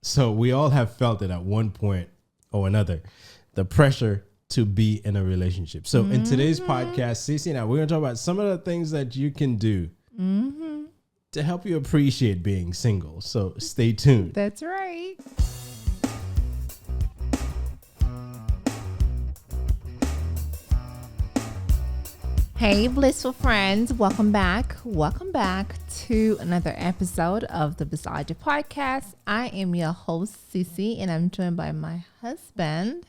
So we all have felt it at one point or another, the pressure to be in a relationship. So in today's podcast, Cece and I, we're going to talk about some of the things that you can do to help you appreciate being single. So stay tuned. That's right. Hey, blissful friends. Welcome back. Welcome back to another episode of the Blissology podcast. I am your host, Cece, and I'm joined by my husband.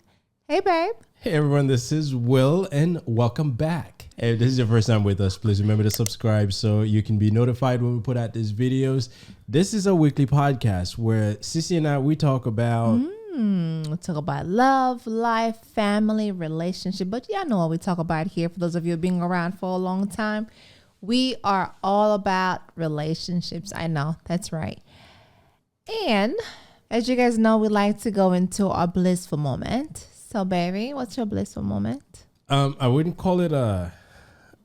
Hey, babe. Hey, everyone. This is Will, and welcome back. If this is your first time with us, please remember to subscribe so you can be notified when we put out these videos. This is a weekly podcast where Cece and I, we talk about... We talk about love, life, family, relationship. But y'all know what we talk about here. For those of you who have been around for a long time, we are all about relationships. I know, that's right. And as you guys know, we like to go into our blissful moment. So, baby, what's your blissful moment? I wouldn't call it a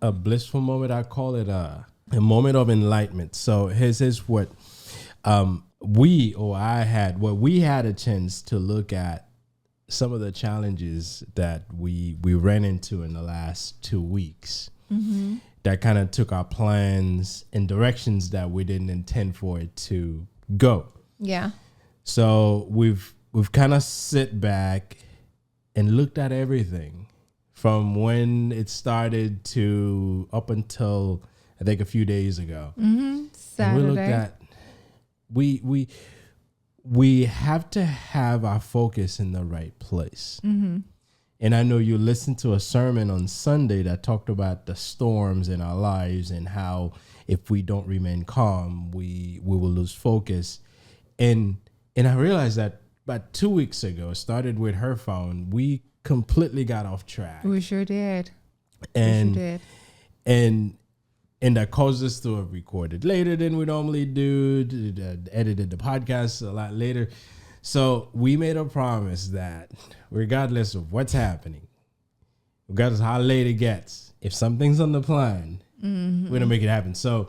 blissful moment. I call it a moment of enlightenment. So here's what we had a chance to look at some of the challenges that we ran into in the last 2 weeks that kind of took our plans in directions that we didn't intend for it to go. Yeah. So we've kind of sit back and looked at everything from when it started to up until I think a few days ago. Saturday. We looked at we have to have our focus in the right place. And I know you listened to a sermon on Sunday that talked about the storms in our lives and how if we don't remain calm, we will lose focus. And I realized that about 2 weeks ago, it started with her phone. We completely got off track. We sure did. And that caused us to have recorded later than we normally do, edited the podcast a lot later. So we made a promise that regardless of what's happening, regardless of how late it gets, if something's on the plan, we're going to make it happen. So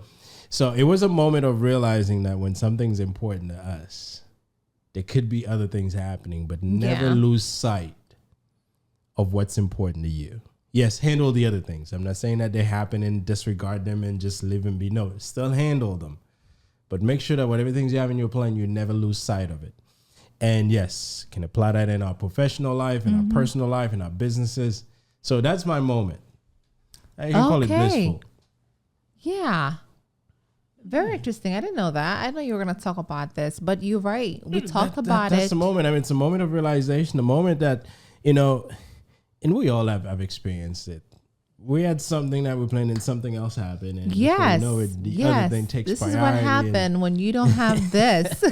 it was a moment of realizing that when something's important to us, there could be other things happening, but never lose sight of what's important to you. Yes, handle the other things. I'm not saying that they happen and disregard them and just live and be. No, still handle them. But make sure that whatever things you have in your plan, you never lose sight of it. And yes, can apply that in our professional life, in our personal life, in our businesses. So that's my moment. I can call it blissful. Yeah. Very interesting. I didn't know that. I know you were going to talk about this, but you're right. We talked about it. That's the moment. I mean, it's a moment of realization, a moment that, and we all have experienced it. We had something that we planned and something else happened. And yes. Other thing takes this priority. This is what happened when you don't have this.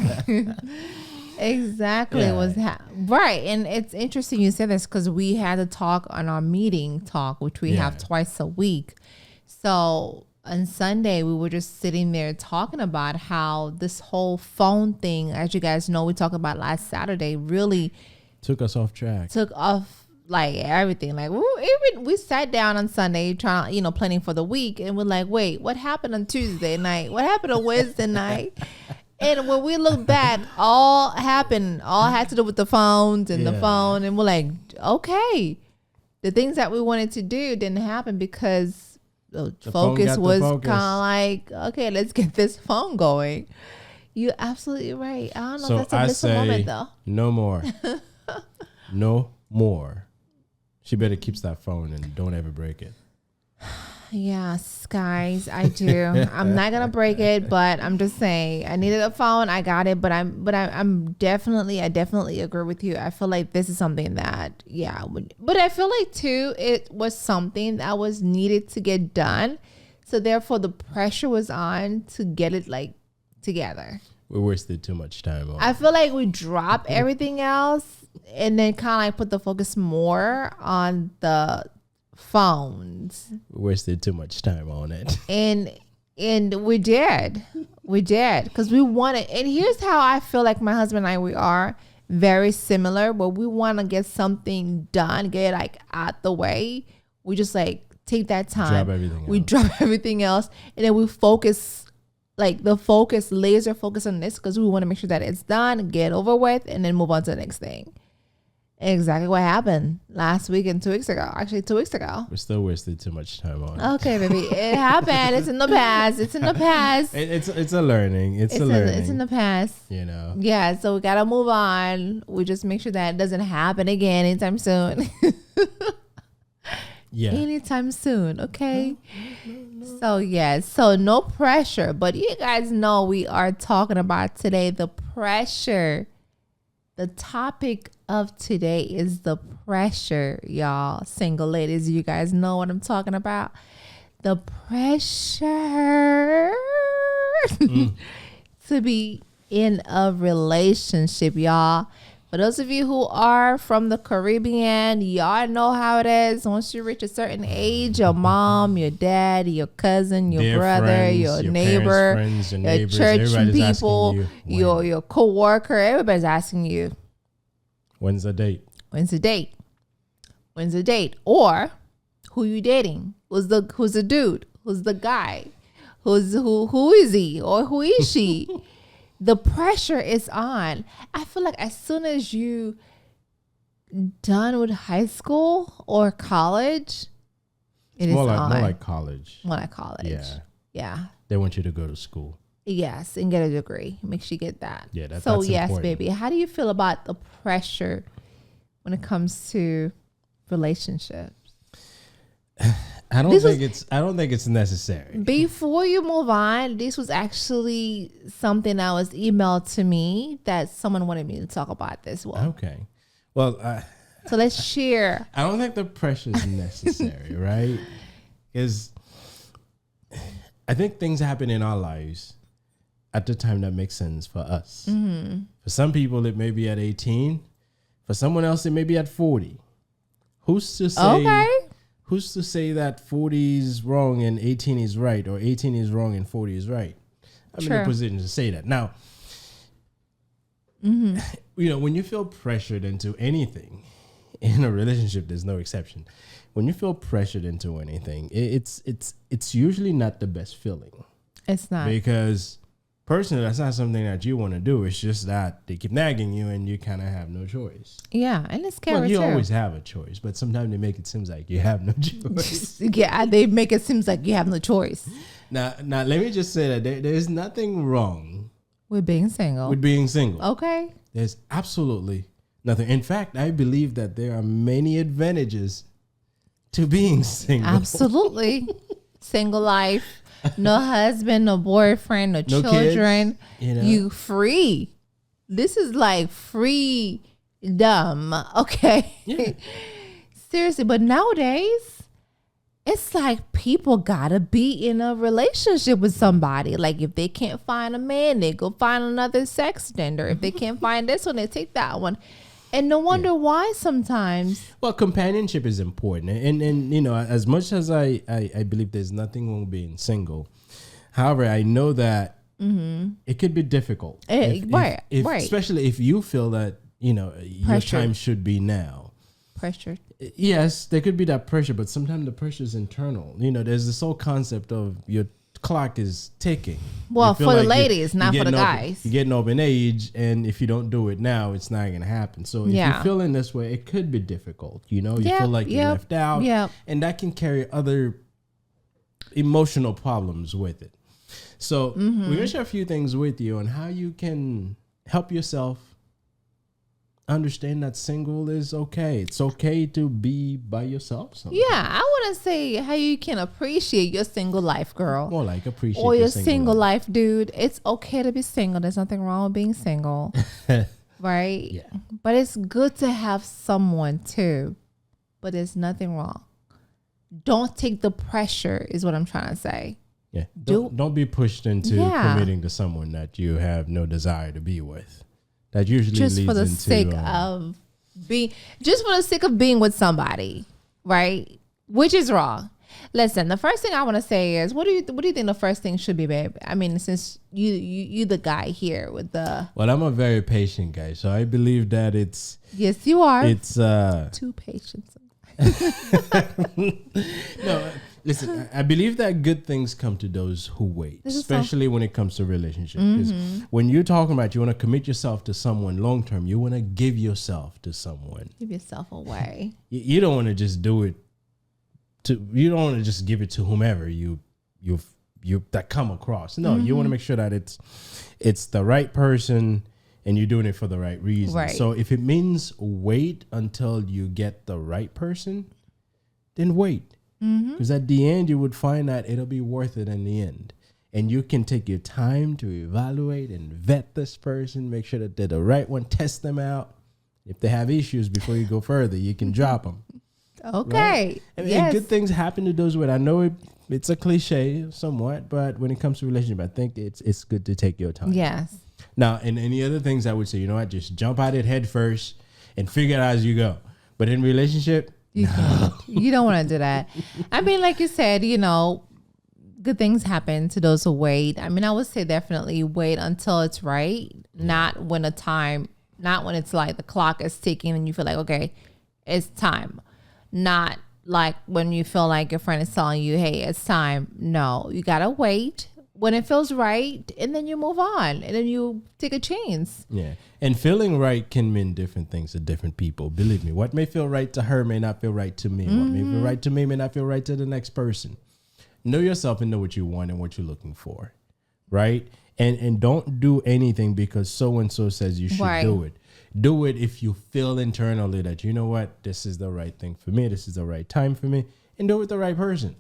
Exactly. Yeah. Right. And it's interesting you said this because we had a talk on our meeting talk, which we have twice a week. So on Sunday, we were just sitting there talking about how this whole phone thing, as you guys know, we talked about last Saturday, really took us off track. Took off like everything. Like we sat down on Sunday trying, planning for the week, and we're like, wait, what happened on Tuesday night? What happened on Wednesday night? And when we look back, all had to do with the phones and the phone, and we're like, okay, the things that we wanted to do didn't happen because the focus was kind of like, okay, let's get this phone going. You're absolutely right. I don't know so if that's a blissful moment though. No more. No more. She better keep that phone and don't ever break it. Yes, guys, I do. I'm not gonna break it, but I'm just saying I needed a phone. I got it, but I definitely agree with you. I feel like this is something that, but I feel like too, it was something that was needed to get done. So therefore the pressure was on to get it like together. We wasted too much time on I feel like we dropped everything else and then kind of like put the focus more on the phones. We wasted too much time on it. And we did because we wanted, and here's how I feel like my husband and I, we are very similar, but we want to get something done, get it like out the way. We just like take that time. Drop everything else. And then we focus like the focus, laser focus on this because we want to make sure that it's done, get over with, and then move on to the next thing. Exactly what happened last week and 2 weeks ago. Actually, 2 weeks ago. We're still wasting too much time on it. Okay, baby. It happened. It's in the past. It's in the past. It's a learning. It's a learning. It's in the past. You know. Yeah, so we got to move on. We just make sure that it doesn't happen again anytime soon. Yeah. Anytime soon, okay? No. So, yes. So, no pressure. But you guys know we are talking about today the pressure. The topic of today is the pressure, y'all. Single ladies, you guys know what I'm talking about. The pressure to be in a relationship, y'all. For those of you who are from the Caribbean, y'all know how it is. Once you reach a certain age, your mom, your dad, your cousin, your brother, friends, your your neighbor, friends, your your neighbors, church people, you your co-worker, everybody's asking you, when's the date? When's the date? When's the date? Or who you dating? Who's the dude? Who's the guy? Who is he or who is she? The pressure is on. I feel like as soon as you done with high school or college, it is on. More like college. More like college. Yeah. Yeah. They want you to go to school. Yes, and get a degree. Make sure you get that. Yeah, that's yes, important. baby. How do you feel about the pressure when it comes to relationships? I don't think it's necessary. Before you move on, this was actually something that was emailed to me that someone wanted me to talk about this one. Okay. Well, so let's share. I don't think the pressure is necessary, right? Because I think things happen in our lives at the time that makes sense for us. Mm-hmm. For some people, it may be at 18. For someone else, it may be at 40. Who's to say? Okay. Who's to say that 40 is wrong and 18 is right, or 18 is wrong and 40 is right? I'm in a position to say that. Now, you know, when you feel pressured into anything in a relationship, there's no exception. When you feel pressured into anything, it's usually not the best feeling. It's not. Because personally, that's not something that you want to do. It's just that they keep nagging you and you kind of have no choice. Yeah, and it's scary. Well, you always have a choice, but sometimes they make it seem like you have no choice. Yeah, they make it seem like you have no choice. Now, let me just say that there's nothing wrong with being single. Okay. There's absolutely nothing. In fact, I believe that there are many advantages to being single. Absolutely. Single life. No husband, no boyfriend, no children. Kids, you free. This is like freedom. Okay. Yeah. Seriously, but nowadays, it's like people gotta be in a relationship with somebody. Like if they can't find a man, they go find another sex gender. If they can't find this one, they take that one. And no wonder why sometimes. Well, companionship is important. And you know, as much as I believe there's nothing wrong with being single. However, I know that it could be difficult. Right. Especially if you feel that, you know, your time should be now. Pressure. Yes, there could be that pressure, but sometimes the pressure is internal. You know, there's this whole concept of your clock is ticking. Well, for the ladies, not for the guys. You're getting up in age, and if you don't do it now, it's not going to happen. So if you're feeling this way, it could be difficult. You know, you feel like you're left out, and that can carry other emotional problems with it. So we're going to share a few things with you on how you can help yourself understand that single is okay. It's okay to be by yourself sometimes. Yeah, I want to say how you can appreciate your single life, girl. More like appreciate or your single life, dude. It's okay to be single. There's nothing wrong with being single. Right? Yeah. But it's good to have someone too. But there's nothing wrong. Don't take the pressure is what I'm trying to say. Yeah. Don't be pushed into committing to someone that you have no desire to be with. That usually just leads for the into, sake of being with somebody, right? Which is wrong. Listen, the first thing I want to say is, what do you think the first thing should be, babe? I mean, since you the guy here with the. Well, I'm a very patient guy, so I believe that it's. Yes, you are. It's too patient. No, Listen, I believe that good things come to those who wait, especially when it comes to relationships. Because when you're talking about you want to commit yourself to someone long term, you want to give yourself to someone. Give yourself away. You don't want to just do it you don't want to just give it to whomever you that come across. No, you want to make sure that it's the right person and you're doing it for the right reason. Right. So if it means wait until you get the right person, then wait. Because at the end, you would find that it'll be worth it in the end. And you can take your time to evaluate and vet this person, make sure that they're the right one, test them out. If they have issues before you go further, you can drop them. Okay. Right? And good things happen to those with. I know it's a cliche somewhat, but when it comes to relationship, I think it's good to take your time. Yes. Now, and any other things I would say, you know what, just jump at it head first and figure it out as you go. But in relationship, you don't want to do that. I mean, like you said, good things happen to those who wait. I mean, I would say definitely wait until it's right, not when it's like the clock is ticking and you feel like, okay, it's time. Not like when you feel like your friend is telling you, hey, it's time. No, you got to wait when it feels right, and then you move on, and then you take a chance. Yeah. And feeling right can mean different things to different people. Believe me, what may feel right to her may not feel right to me. What may feel right to me may not feel right to the next person. Know yourself and know what you want and what you're looking for, right? And don't do anything because so-and-so says you should do it. Do it if you feel internally that, you know what, this is the right thing for me, this is the right time for me, and do it with the right person.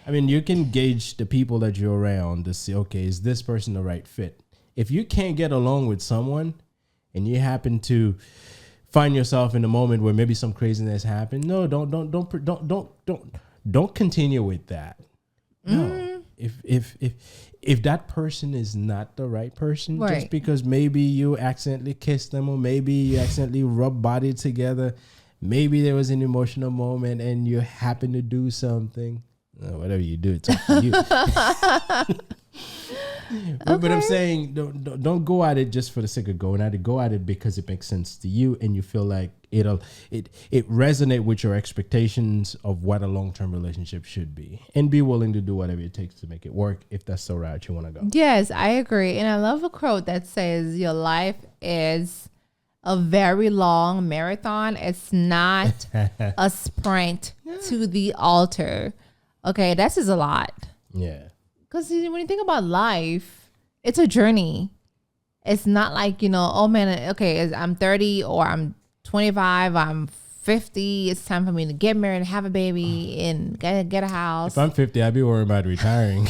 I mean, you can gauge the people that you're around to see, okay, is this person the right fit? If you can't get along with someone and you happen to find yourself in a moment where maybe some craziness happened, no, don't continue with that. No. If that person is not the right person, just because maybe you accidentally kissed them or maybe you accidentally rubbed body together, maybe there was an emotional moment and you happen to do something, whatever you do, it's up to you. But I'm saying don't go at it just for the sake of going at it. Go at it because it makes sense to you and you feel like it resonate with your expectations of what a long-term relationship should be, and be willing to do whatever it takes to make it work if that's the route you want to go. Yes, I agree. And I love a quote that says your life is a very long marathon. It's not a sprint to the altar. Okay, that says a lot. Yeah. Because when you think about life, it's a journey. It's not like, oh man, okay, I'm 30 or I'm 25, I'm 50. It's time for me to get married and have a baby and get a house. If I'm 50, I'd be worried about retiring.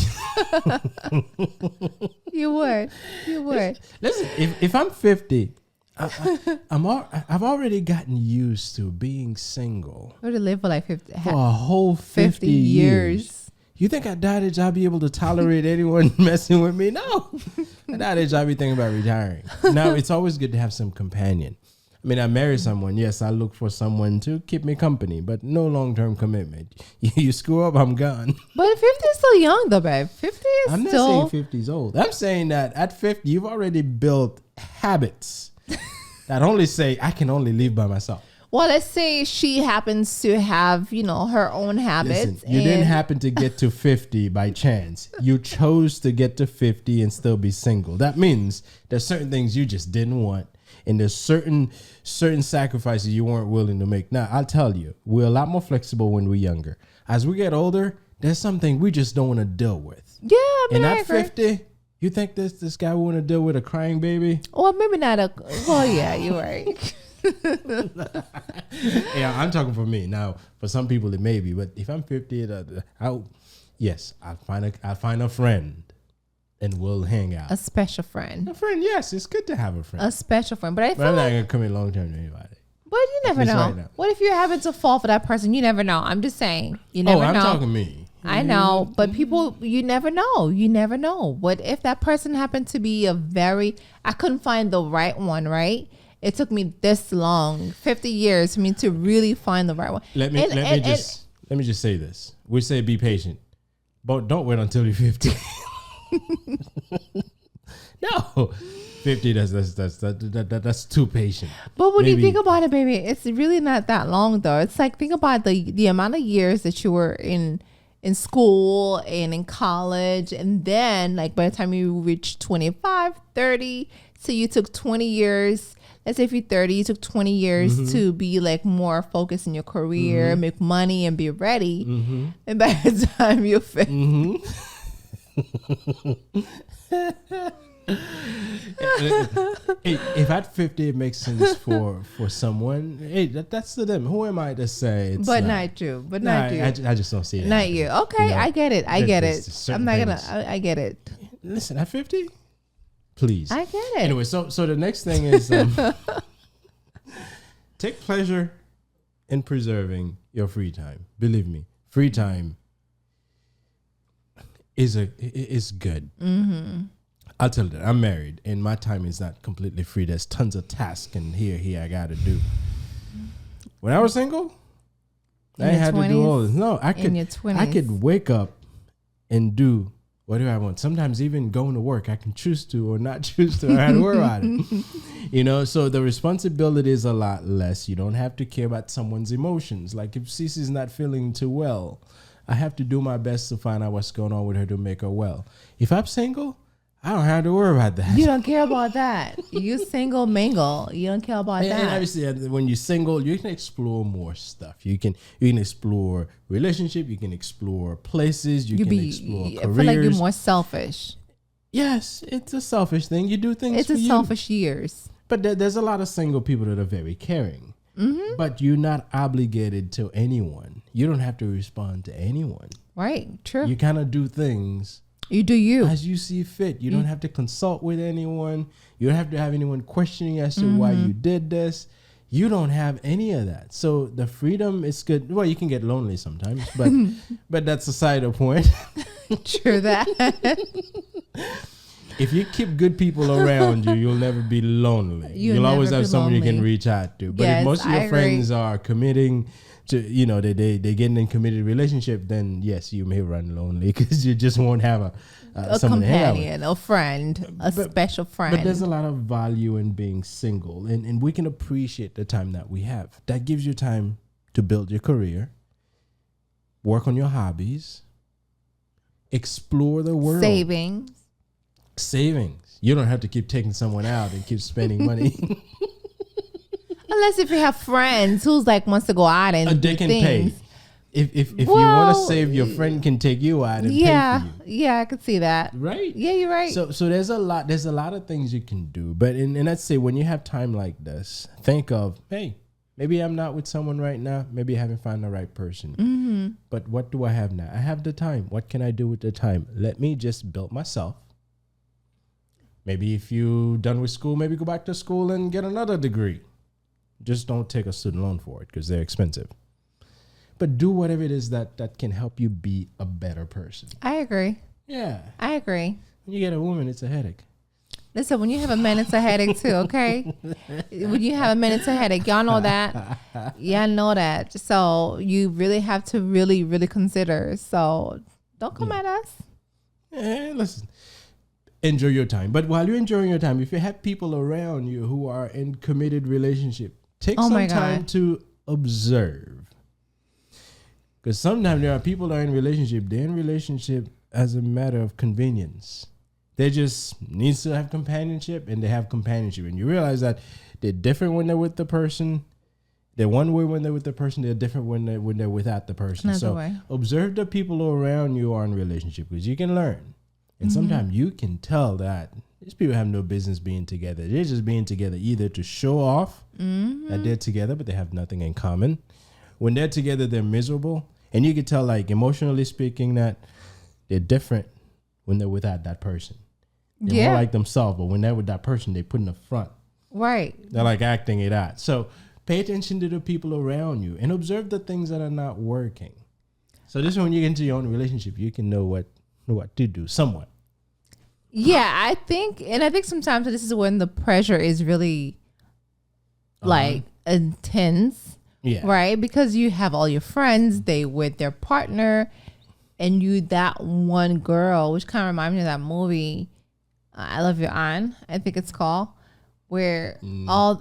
You would. Listen, if I'm 50, I've already gotten used to being single. Or to live for like 50. For a whole 50 years. You think at that age I'll be able to tolerate anyone messing with me? No. At that age I'll be thinking about retiring. Now, it's always good to have some companion. I mean, I marry someone. Yes, I look for someone to keep me company, but no long-term commitment. You screw up, I'm gone. But 50 is still young though, babe. 50 is I'm still... not saying 50 is old. I'm saying that at 50, you've already built habits that only say, I can only live by myself. Well, let's say she happens to have, her own habits. Listen, you didn't happen to get to 50 by chance. You chose to get to 50 and still be single. That means there's certain things you just didn't want. And there's certain sacrifices you weren't willing to make. Now, I'll tell you, we're a lot more flexible when we're younger. As we get older, there's something we just don't want to deal with. Yeah, I mean, and at 50, you think this guy will want to deal with a crying baby? Well, maybe not well, yeah, you're right. Yeah, I'm talking for me. Now, for some people it may be, but if I'm 50, I'll find a friend and we'll hang out. A special friend. A friend, yes, it's good to have a friend. A special friend, but I'm not gonna commit long term to anybody. But you never know. Right, what if you happen to fall for that person? You never know. I'm just saying. You never know. I'm talking me. I know, but people, you never know. You never know. What if that person happened to be I couldn't find the right one, right? It took me this long, 50 years for me to really find the right one. Let me just say this. We say be patient, but don't wait until you're 50. No, 50. That's too patient. But when you think about it, baby, it's really not that long though. It's like, think about the amount of years that you were in in school and in college. And then like by the time you reach 25, 30, so you took 20 years. Let's say if you're 30, you took 20 years to be like more focused in your career, make money and be ready. And by the time you're 50. If at 50 it makes sense for someone, hey, that's to them. Who am I to say? It's But not you. But not you. I just don't see it. Not you. Okay, You know, I get it. I get it. certain I'm not gonna. things. I get it. Listen, at 50, please. I get it. Anyway, so the next thing is take pleasure in preserving your free time. Believe me, free time is good. I'll tell you that I'm married and my time is not completely free. There's tons of tasks and here I got to do. When I was single, I had to do all this. No, I could wake up and do whatever I want. Sometimes even going to work, I can choose to or not choose to. I had to worry about it. You know, so the responsibility is a lot less. You don't have to care about someone's emotions. Like if Cece's not feeling too well, I have to do my best to find out what's going on with her to make her well. If I'm single, I don't have to worry about that. You don't care about that. You single mingle. You don't care about that. And obviously, when you're single, you can explore more stuff. You can explore relationship. You can explore places. You can explore careers. I feel like you're more selfish. Yes, it's a selfish thing. You do things. It's for a selfish years. But there's a lot of single people that are very caring. But you're not obligated to anyone. You don't have to respond to anyone. Right. True. You kind of do things. You do you. As you see fit. You don't have to consult with anyone. You don't have to have anyone questioning as to why you did this. You don't have any of that. So the freedom is good. Well, you can get lonely sometimes, but that's a side point. True that. If you keep good people around you, you'll never be lonely. You'll always have someone you can reach out to. But if most of your friends are committing to, you know, they getting in committed relationship, then yes, you may run lonely because you just won't have a companion, a friend, special friend. But there's a lot of value in being single, and we can appreciate the time that we have. That gives you time to build your career, work on your hobbies, explore the world. Savings. You don't have to keep taking someone out and keep spending money. Unless if you have friends who's like wants to go out and they can pay. If you want to save, your friend can take you out and pay for you. Yeah, I could see that. Right? Yeah, you're right. So there's a lot of things you can do. But and I'd say when you have time like this, think of, hey, maybe I'm not with someone right now. Maybe I haven't found the right person. But what do I have now? I have the time. What can I do with the time? Let me just build myself. Maybe if you're done with school, maybe go back to school and get another degree. Just don't take a student loan for it because they're expensive. But do whatever it is that can help you be a better person. I agree. Yeah. I agree. When you get a woman, it's a headache. Listen, when you have a man, it's a headache too, okay? When you have a man, it's a headache. Y'all know that. Y'all know that. So you really have to really, really consider. So don't come at us. Listen. Enjoy your time. But while you're enjoying your time, if you have people around you who are in committed relationship, take some time to observe. Because sometimes there are people that are in relationship. They're in relationship as a matter of convenience. They just need to have companionship, and they have companionship. And you realize that they're different when they're with the person. They're one way when they're with the person. They're different when they're without the person. Observe the people around you are in relationship because you can learn. And sometimes you can tell that these people have no business being together. They're just being together either to show off that they're together, but they have nothing in common. When they're together, they're miserable. And you can tell, like, emotionally speaking, that they're different when they're without that person. They're more like themselves, but when they're with that person, they put in the front. Right. They're like acting it out. So pay attention to the people around you and observe the things that are not working. So this is when you get into your own relationship, you can know what to do somewhat. Yeah, I think sometimes this is when the pressure is really like intense. Yeah. Right? Because you have all your friends, they with their partner, and you that one girl, which kind of reminds me of that movie, I Love Your Aunt, I think it's called, where I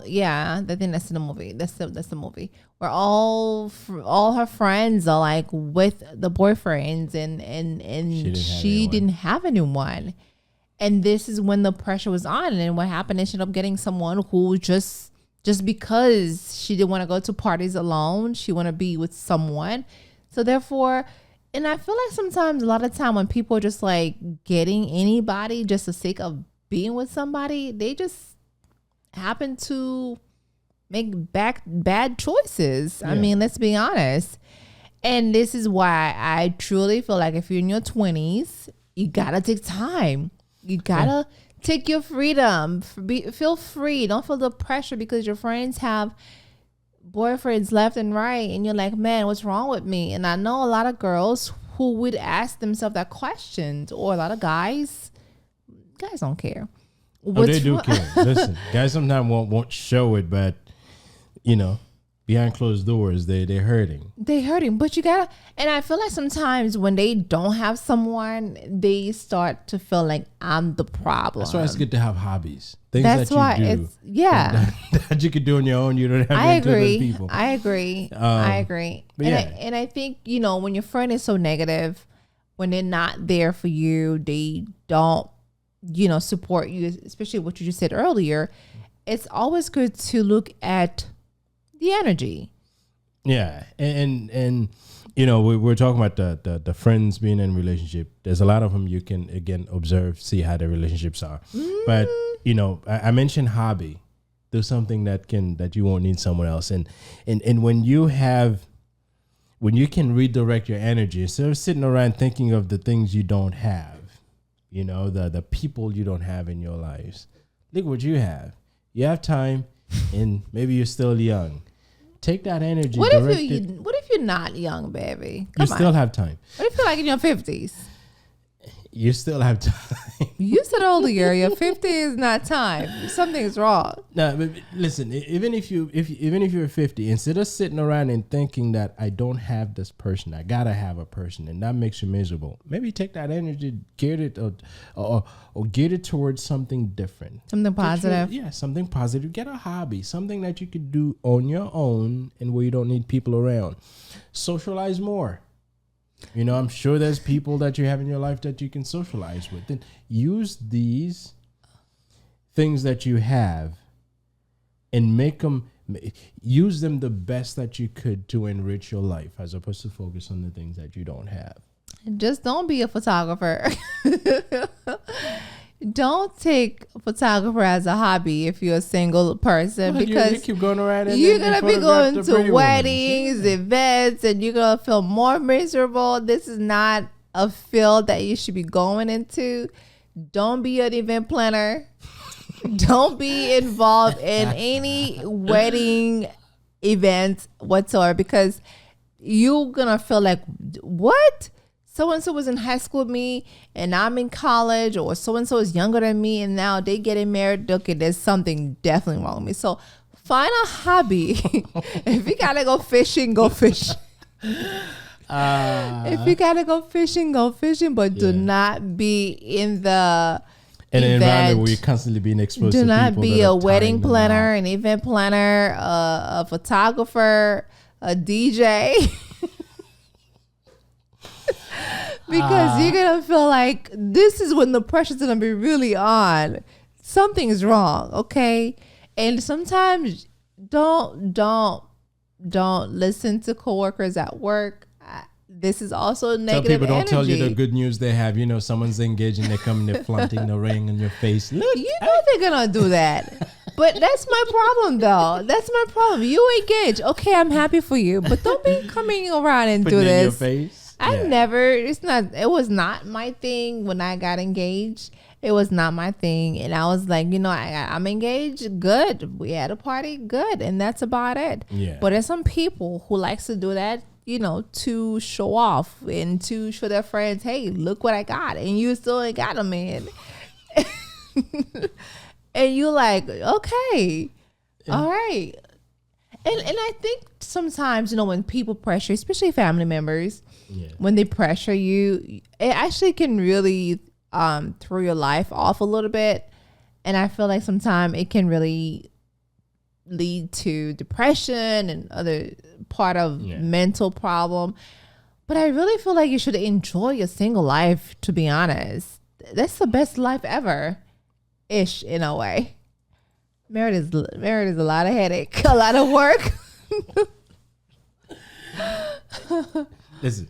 think that's in the movie. That's the movie where all her friends are like with the boyfriends, and she didn't have anyone. And this is when the pressure was on, and what happened is she ended up getting someone who just because she didn't want to go to parties alone, she want to be with someone. So therefore, and I feel like sometimes, a lot of time when people are just like getting anybody just for the sake of being with somebody, they just happen to make bad choices. Yeah. I mean, let's be honest. And this is why I truly feel like if you're in your 20s, you gotta take time. You gotta take your freedom. Feel free. Don't feel the pressure because your friends have boyfriends left and right, and you're like, man, what's wrong with me? And I know a lot of girls who would ask themselves that question, or a lot of guys don't care. Oh, they do care. Listen, guys sometimes won't show it, but you know, behind closed doors, they're hurting. They're hurting, but you gotta. And I feel like sometimes when they don't have someone, they start to feel like I'm the problem. That's why it's good to have hobbies. Things that you do. That you could do on your own. You don't have to do with people. I agree. And I think, you know, when your friend is so negative, when they're not there for you, they don't, you know, support you, especially what you just said earlier. It's always good to look at the energy. Yeah. And you know, we're talking about the friends being in a relationship. There's a lot of them you can, again, observe, see how their relationships are. But, you know, I mentioned hobby. Do something that you won't need someone else. And when you can redirect your energy, instead of sitting around thinking of the things you don't have, you know, the people you don't have in your lives, look what you have. You have time, and maybe you're still young. Take that energy. What if you're not young, baby? You still have time. What if you're like in your 50s? You still have time. You said earlier your 50 is not time. Something's wrong. No, but listen. Even if you're 50, instead of sitting around and thinking that I don't have this person, I gotta have a person, and that makes you miserable. Maybe take that energy, gear it or gear it towards something different, something positive. Something positive. Get a hobby, something that you could do on your own, and where you don't need people around. Socialize more. You know, I'm sure there's people that you have in your life that you can socialize with. Then use these things that you have and use them the best that you could to enrich your life, as opposed to focus on the things that you don't have. Just don't be a photographer. Don't take photographer as a hobby if you're a single person, because you keep going around and you're going to be going to weddings, events, and you're going to feel more miserable. This is not a field that you should be going into. Don't be an event planner. Don't be involved in any wedding events whatsoever, because you're going to feel like, what? So-and-so was in high school with me and I'm in college, or so-and-so is younger than me and now they getting married. Okay, there's something definitely wrong with me. So find a hobby. If you got to go fishing, go fish. If you got to go fishing, but do not be in the environment where you're constantly being exposed to people. Do not be a wedding planner, an event planner, a photographer, a DJ. Because you're going to feel like this is when the pressure's going to be really on. Something is wrong, okay? And sometimes don't listen to coworkers at work. This is also negative energy. Some people don't energy. tell you the good news they have. You know, someone's engaged and they come and they're flaunting the ring in your face. Look, you know they're going to do that. But that's my problem, though. That's my problem. You engage. Okay, I'm happy for you. But don't be coming around and do this. In your face. It was not my thing when I got engaged. It was not my thing. And I was like, you know, I'm engaged. Good. We had a party. Good. And that's about it. Yeah. But there's some people who likes to do that, you know, to show off and to show their friends, hey, look what I got. And you still ain't got a man. And you like, okay, all right. And I think sometimes, you know, when people pressure, especially family members, when they pressure you, it actually can really throw your life off a little bit. And I feel like sometimes it can really lead to depression and other part of mental problem. But I really feel like you should enjoy your single life, to be honest. That's the best life ever, ish, in a way. Married is a lot of headache, a lot of work. Listen,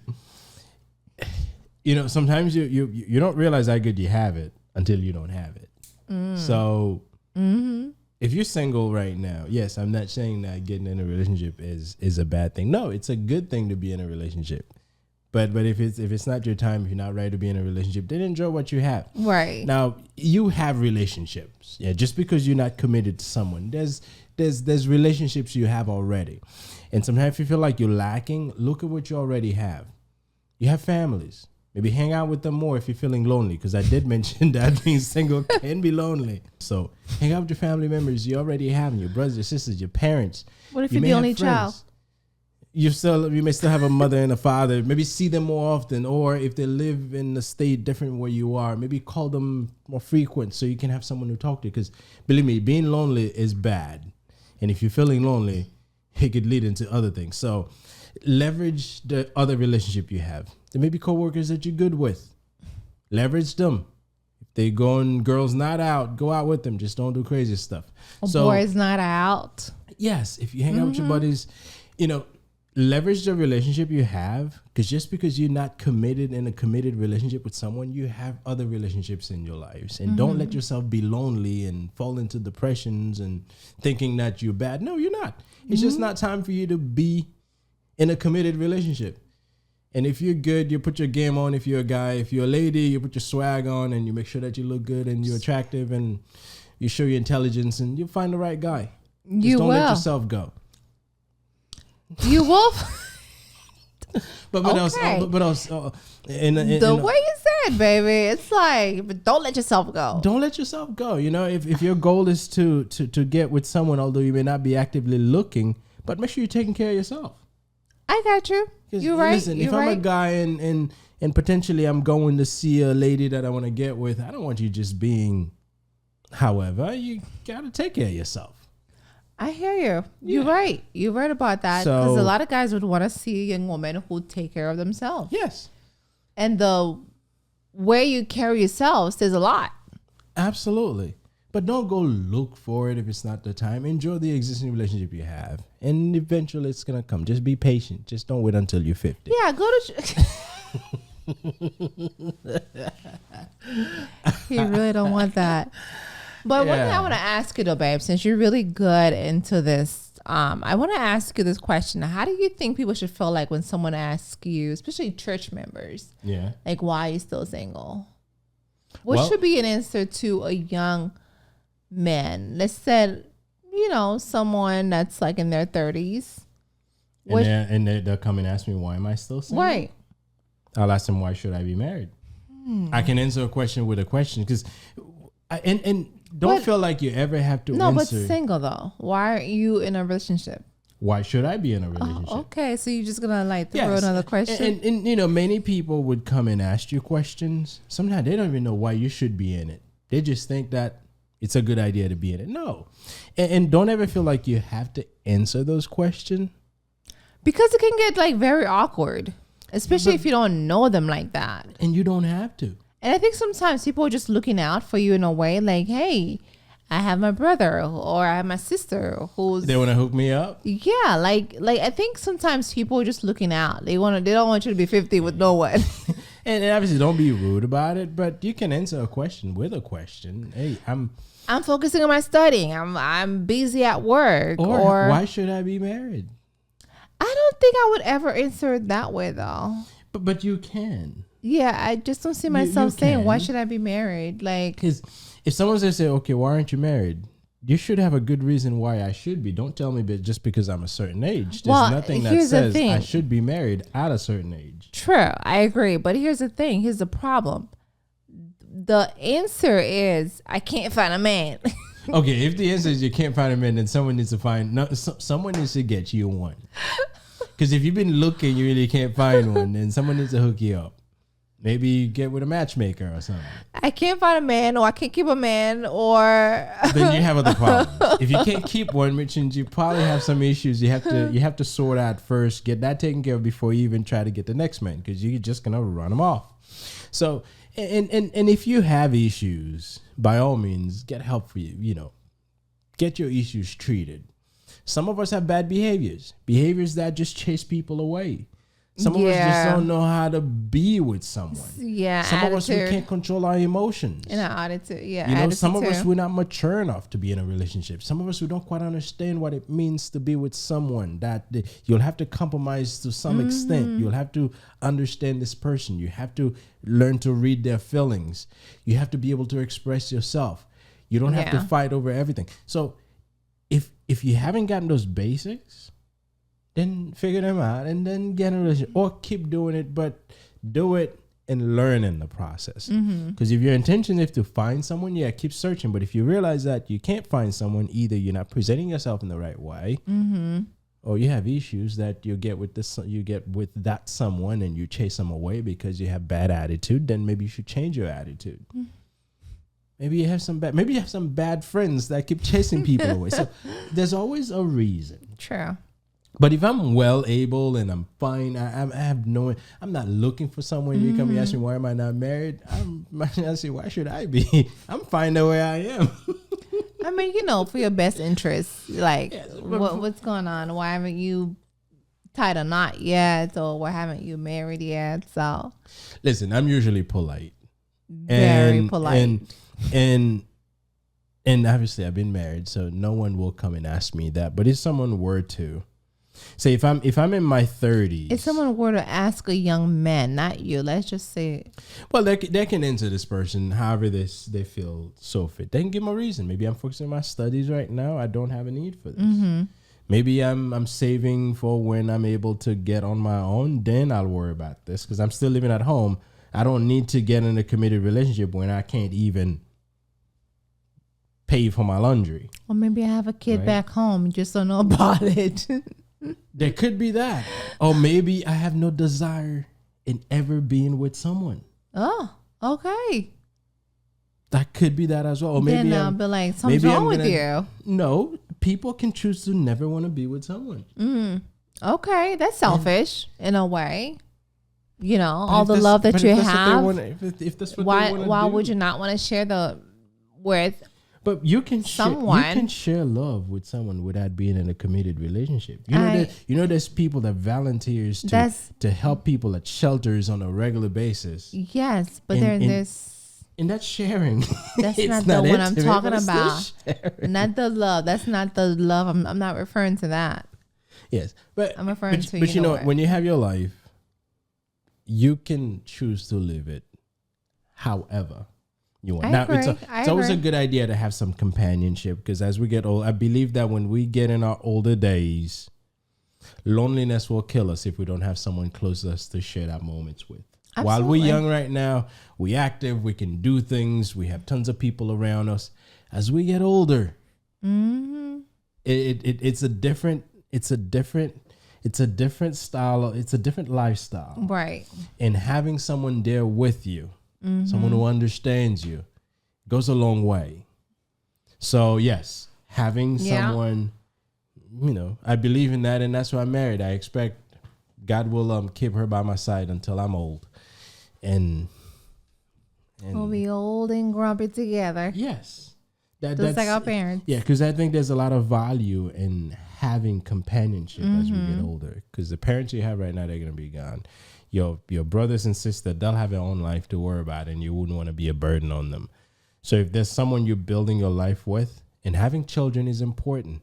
sometimes you don't realize how good you have it until you don't have it. So if you're single right now, yes, I'm not saying that getting in a relationship is a bad thing. No, it's a good thing to be in a relationship. But if it's not your time, if you're not ready to be in a relationship, then enjoy what you have. Right. Now, you have relationships. Yeah, just because you're not committed to someone, there's relationships you have already. And sometimes if you feel like you're lacking, look at what you already have. You have families. Maybe hang out with them more if you're feeling lonely, because I did mention that being single can be lonely. So hang out with your family members you already have, your brothers, your sisters, your parents. What if you're the only child? You may still have a mother and a father. Maybe see them more often, or if they live in a state different where you are, maybe call them more frequent so you can have someone to talk to. Because believe me, being lonely is bad, and if you're feeling lonely, it could lead into other things. So leverage the other relationship you have. There may be coworkers that you're good with. Leverage them. If they go on girls' night out, go out with them. Just don't do crazy stuff. Boys' night out. Yes, if you hang out with your buddies, leverage the relationship you have, because just because you're not committed in a committed relationship with someone, you have other relationships in your lives. And don't let yourself be lonely and fall into depressions and thinking that you're bad. No, you're not. It's just not time for you to be in a committed relationship. And if you're good, you put your game on. If you're a guy, if you're a lady, you put your swag on and you make sure that you look good and you're attractive and you show your intelligence, and you'll find the right guy. Just don't let yourself go. You will. But else? The way you said, baby, it's like, but don't let yourself go. Don't let yourself go. If your goal is to get with someone, although you may not be actively looking, but make sure you're taking care of yourself. I got you. You're right. Listen, if I'm a guy and potentially I'm going to see a lady that I want to get with, I don't want you just being however. You got to take care of yourself. I hear you. You're right. You're right about that. Because a lot of guys would want to see a young woman who take care of themselves. Yes. And the way you carry yourself says a lot. Absolutely. But don't go look for it if it's not the time. Enjoy the existing relationship you have. And eventually it's going to come. Just be patient. Just don't wait until you're 50. Yeah, go to... You really don't want that. But one thing I want to ask you though, babe, since you're really good into this, I want to ask you this question. How do you think people should feel like when someone asks you, especially church members, like, why are you still single? What should be an answer to a young man? Let's say, someone that's like in their 30s. And they'll come and ask me, why am I still single? Right. I'll ask them, why should I be married? I can answer a question with a question, because don't feel like you ever have to answer. No, but single though. Why are you in a relationship? Why should I be in a relationship? Oh, okay, so you're just gonna throw another question? And many people would come and ask you questions. Sometimes they don't even know why you should be in it. They just think that it's a good idea to be in it. No. And don't ever feel like you have to answer those questions. Because it can get very awkward. Especially if you don't know them like that. And you don't have to. And I think sometimes people are just looking out for you in a way like, hey, I have my brother or I have my sister who's... They want to hook me up? Yeah. Like I think sometimes people are just looking out. They don't want you to be 50 with no one. and obviously don't be rude about it, but you can answer a question with a question. Hey, I'm focusing on my studying. I'm busy at work. Or why should I be married? I don't think I would ever answer it that way though. But you can. Yeah, I just don't see myself saying, why should I be married? Because if someone's going to say, okay, why aren't you married? You should have a good reason why I should be. Don't tell me just because I'm a certain age. There's nothing that says I should be married at a certain age. True, I agree. But here's the thing. Here's the problem. The answer is, I can't find a man. Okay, if the answer is you can't find a man, then someone needs to someone needs to get you one. Because if you've been looking, you really can't find one, then someone needs to hook you up. Maybe get with a matchmaker or something. I can't find a man, or I can't keep a man, or Then you have other problems. If you can't keep one, which means you probably have some issues. You have to sort out first, get that taken care of before you even try to get the next man, because you're just gonna run them off. So, and if you have issues, by all means, get help for you. You know, get your issues treated. Some of us have bad behaviors that just chase people away. Some of us just don't know how to be with someone. Yeah, some of us, we can't control our emotions. And our attitude, you know, some of us, we're not mature enough to be in a relationship. Some of us, we don't quite understand what it means to be with someone. That you'll have to compromise to some extent. You'll have to understand this person. You have to learn to read their feelings. You have to be able to express yourself. You don't have to fight over everything. So if you haven't gotten those basics, then figure them out and then get in a relationship, or keep doing it, but do it and learn in the process. Because if your intention is to find someone, keep searching. But if you realize that you can't find someone, either you're not presenting yourself in the right way, or you have issues that you get with that someone and you chase them away because you have bad attitude, then maybe you should change your attitude. Maybe you have some bad friends that keep chasing people away. So there's always a reason. True. But if I'm well able and I'm fine, I'm not looking for someone. You come and ask me, why am I not married? I say, why should I be? I'm fine the way I am. I mean, you know, for your best interest, like what's going on? Why haven't you tied a knot yet? Or why haven't you married yet? So listen, I'm usually polite. Very polite. And obviously I've been married, so no one will come and ask me that. But if someone were to, say if I'm in my 30s, if someone were to ask a young man, not you, let's just say, well, they can answer this person however they feel so fit. They can give them a reason. Maybe I'm focusing on my studies right now. I don't have a need for this. Maybe I'm saving for when I'm able to get on my own. Then I'll worry about this, because I'm still living at home. I don't need to get in a committed relationship when I can't even pay for my laundry. Or maybe I have a kid back home. You just don't know about it. There could be that. Or maybe I have no desire in ever being with someone. Oh, okay. That could be that as well. Or maybe I'll be like, something's wrong with you. No, people can choose to never want to be with someone. Okay, that's selfish in a way. You know, all the love that you have. If that's what they want to do. Why would you not want to share with But you can someone? You can share love with someone without being in a committed relationship. You know, there's people that volunteers to help people at shelters on a regular basis. Yes, but there's and that's sharing. That's not the one I'm talking about. Not the love. That's not the love. I'm not referring to that. Yes, but I'm referring to. But you know, when you have your life, you can choose to live it however you want. It's always a good idea to have some companionship, because as we get old, I believe that when we get in our older days, loneliness will kill us if we don't have someone close to us to share that moments with. Absolutely. While we're young right now, we're active, we can do things, we have tons of people around us. As we get older, it's a different style. It's a different lifestyle. Right. And having someone there with you, someone who understands you, goes a long way. So yes, having someone, you know, I believe in that, and that's why I'm married. I expect God will keep her by my side until I'm old. And we'll be old and grumpy together. Yes. Just like our parents. Yeah, because I think there's a lot of value in having companionship as we get older. Because the parents you have right now, they're going to be gone. Your brothers and sisters, they'll have their own life to worry about, and you wouldn't want to be a burden on them. So if there's someone you're building your life with, and having children is important.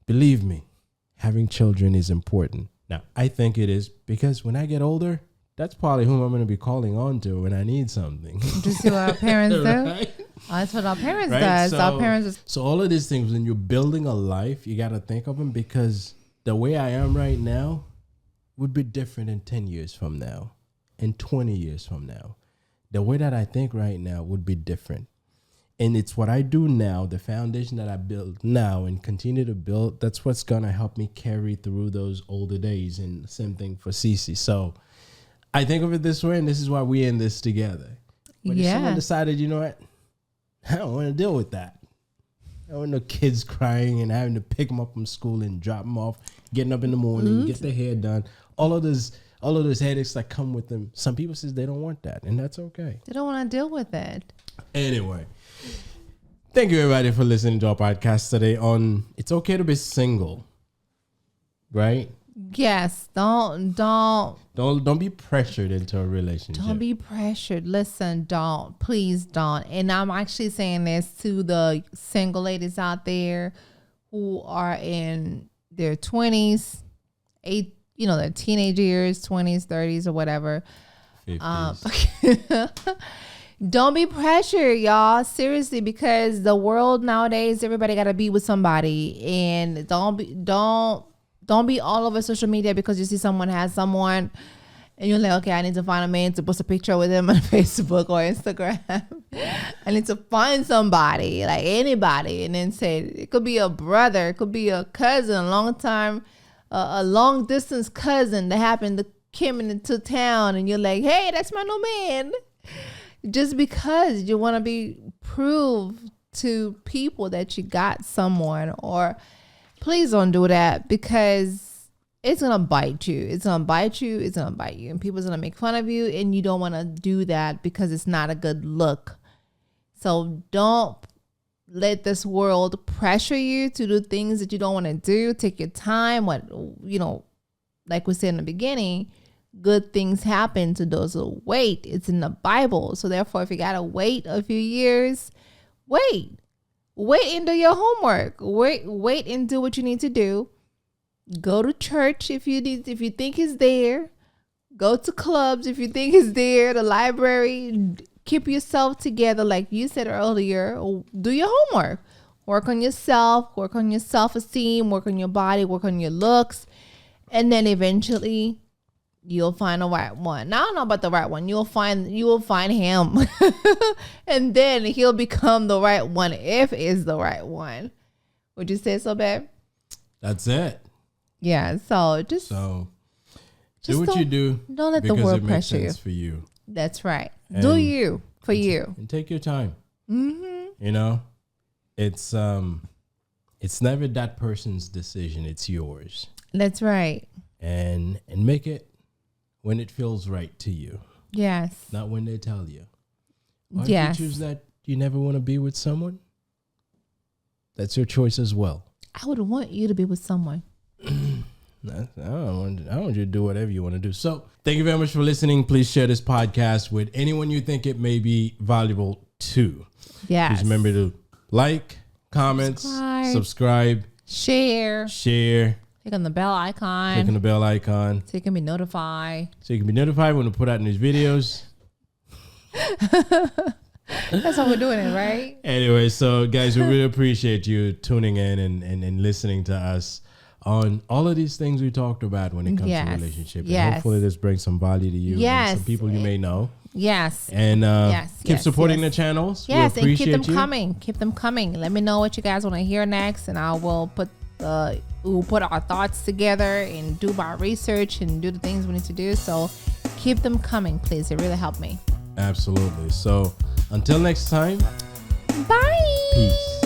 Believe me, having children is important. Now, I think it is, because when I get older, that's probably whom I'm going to be calling on to when I need something. Just see what our parents do. Right? Oh, that's what our parents do. So all of these things, when you're building a life, you got to think of them, because the way I am right now would be different in 10 years from now, in 20 years from now. The way that I think right now would be different. And it's what I do now, the foundation that I build now and continue to build, that's what's going to help me carry through those older days. And same thing for Cece. So I think of it this way, and this is why we in this together. But if someone decided, you know what, I don't want to deal with that. I don't want no kids crying and having to pick them up from school and drop them off, getting up in the morning, get their hair done. All of those headaches that come with them. Some people says they don't want that, and that's okay. They don't want to deal with it. Anyway, thank you everybody for listening to our podcast today on It's Okay to Be Single. Right? Yes. Don't be pressured into a relationship. Don't be pressured. Listen, please don't. And I'm actually saying this to the single ladies out there who are in their 20s, their teenage years, 20s, 30s, or whatever. 50s. Don't be pressured, y'all. Seriously, because the world nowadays, everybody got to be with somebody, and don't be all over social media because you see someone has someone, and you're like, okay, I need to find a man to post a picture with him on Facebook or Instagram. I need to find somebody, like anybody, and then say it could be a brother, it could be a cousin, a long distance cousin that happened to come into town, and you're like, hey, that's my new man. Just because you want to be proved to people that you got someone, or please don't do that, because it's going to bite you. It's going to bite you. It's going to bite you. And people's going to make fun of you. And you don't want to do that because it's not a good look. So don't let this world pressure you to do things that you don't want to do. Take your time. Like we said in the beginning, good things happen to those who wait. It's in the Bible. So therefore, if you got to wait a few years, wait and do your homework. Wait and do what you need to do. Go to church if you think it's there. Go to clubs if you think it's there. The library. Keep yourself together, like you said earlier. Do your homework. Work on yourself. Work on your self-esteem. Work on your body. Work on your looks, and then eventually you'll find the right one. Now, I don't know about the right one. You will find him. And then he'll become the right one if it's the right one. Would you say so, babe? That's it. Yeah. So do what you do. Don't let the world pressure you. For you. That's right. Do you for you. And take your time. Mm-hmm. It's never that person's decision. It's yours. That's right. And make it when it feels right to you. Yes. Not when they tell you. Or yes. if you choose that you never want to be with someone, that's your choice as well. I would want you to be with someone. I want you to do whatever you want to do. So thank you very much for listening. Please share this podcast with anyone you think it may be valuable to. Yes. Please remember to like, comment, subscribe, share. Click on the bell icon. So you can be notified. When we put out new videos. That's how we're doing it, right? Anyway, so guys, we really appreciate you tuning in and listening to us on all of these things we talked about when it comes to relationship. And hopefully this brings some value to you and some people you may know. Yes. And keep supporting the channels. Yes, and keep them coming. Keep them coming. Let me know what you guys want to hear next, and I will we'll put our thoughts together and do my research and do the things we need to do. So keep them coming, please. It really helped me. Absolutely. So until next time. Bye. Peace.